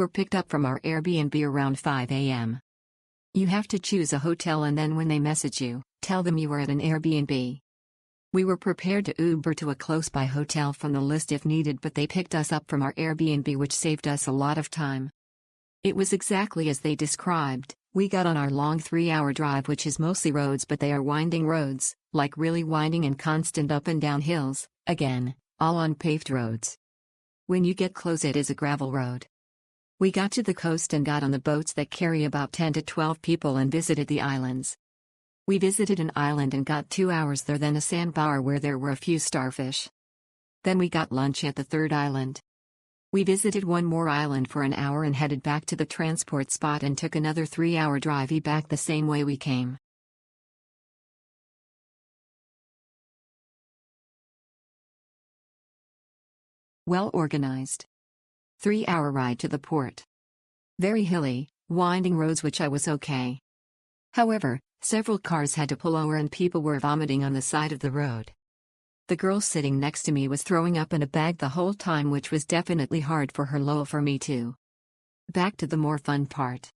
were picked up from our Airbnb around 5 a.m. You have to choose a hotel and then when they message you, tell them you are at an Airbnb. We were prepared to Uber to a close-by hotel from the list if needed, but they picked us up from our Airbnb, which saved us a lot of time. It was exactly as they described. We got on our long 3-hour drive, which is mostly roads, but they are winding roads, like really winding and constant up and down hills, again, all on paved roads. When you get close, it is a gravel road. We got to the coast and got on the boats that carry about 10 to 12 people and visited the islands. We visited an island and got 2 hours there, then a sandbar where there were a few starfish. Then we got lunch at the third island. We visited one more island for an hour and headed back to the transport spot and took another 3-hour drive back the same way we came. Well organized. 3-hour ride to the port. Very hilly, winding roads, which I was okay. However, several cars had to pull over and people were vomiting on the side of the road. The girl sitting next to me was throwing up in a bag the whole time, which was definitely hard for her, low for me too. Back to the more fun part.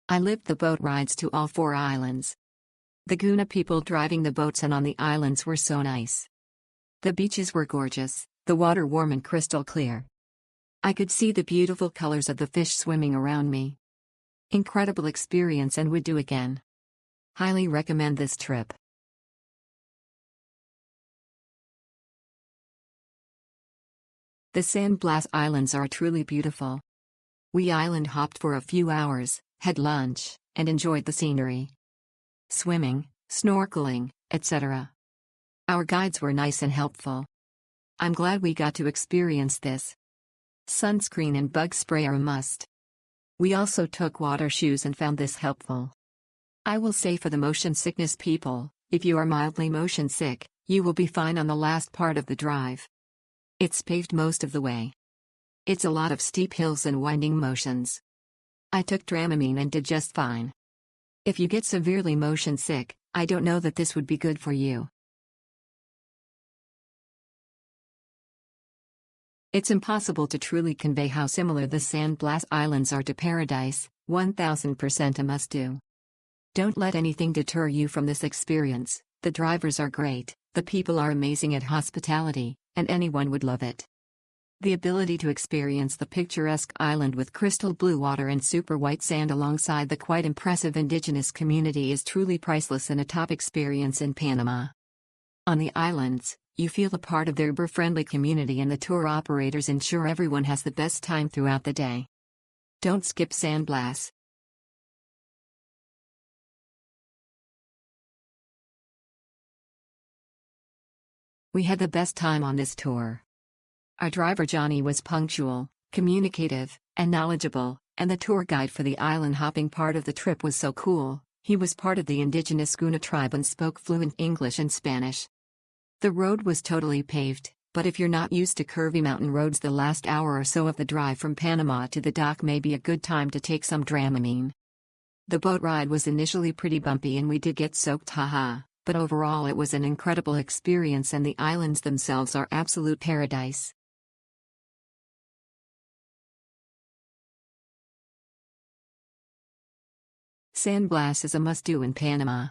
I lived the boat rides to all 4 islands. The Guna people driving the boats and on the islands were so nice. The beaches were gorgeous, the water warm and crystal clear. I could see the beautiful colors of the fish swimming around me. Incredible experience and would do again. Highly recommend this trip. The San Blas Islands are truly beautiful. We island hopped for a few hours, had lunch, and enjoyed the scenery. Swimming, snorkeling, etc. Our guides were nice and helpful. I'm glad we got to experience this. Sunscreen and bug spray are a must. We also took water shoes and found this helpful. I will say, for the motion sickness people, if you are mildly motion sick, you will be fine on the last part of the drive. It's paved most of the way. It's a lot of steep hills and winding motions. I took Dramamine and did just fine. If you get severely motion sick, I don't know that this would be good for you. It's impossible to truly convey how similar the San Blas Islands are to paradise, 1000% a must-do. Don't let anything deter you from this experience. The drivers are great, the people are amazing at hospitality, and anyone would love it. The ability to experience the picturesque island with crystal blue water and super white sand alongside the quite impressive indigenous community is truly priceless and a top experience in Panama. On the islands, you feel a part of their Uber-friendly community, and the tour operators ensure everyone has the best time throughout the day. Don't skip San Blas. We had the best time on this tour. Our driver Johnny was punctual, communicative, and knowledgeable, and the tour guide for the island hopping part of the trip was so cool. He was part of the indigenous Guna tribe and spoke fluent English and Spanish. The road was totally paved, but if you're not used to curvy mountain roads, the last hour or so of the drive from Panama to the dock may be a good time to take some Dramamine. The boat ride was initially pretty bumpy and we did get soaked, haha. But overall it was an incredible experience and the islands themselves are absolute paradise. San Blas is a must-do in Panama.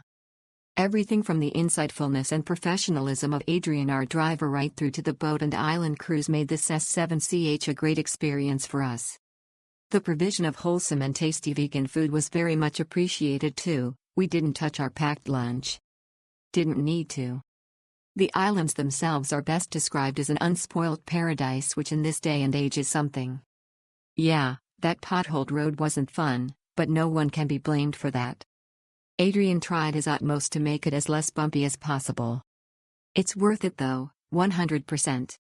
Everything from the insightfulness and professionalism of Adrian, our driver, right through to the boat and island crews made this S7CH a great experience for us. The provision of wholesome and tasty vegan food was very much appreciated too. We didn't touch our packed lunch. Didn't need to. The islands themselves are best described as an unspoiled paradise, which in this day and age is something. Yeah, that potholed road wasn't fun, but no one can be blamed for that. Adrian tried his utmost to make it as less bumpy as possible. It's worth it though, 100%.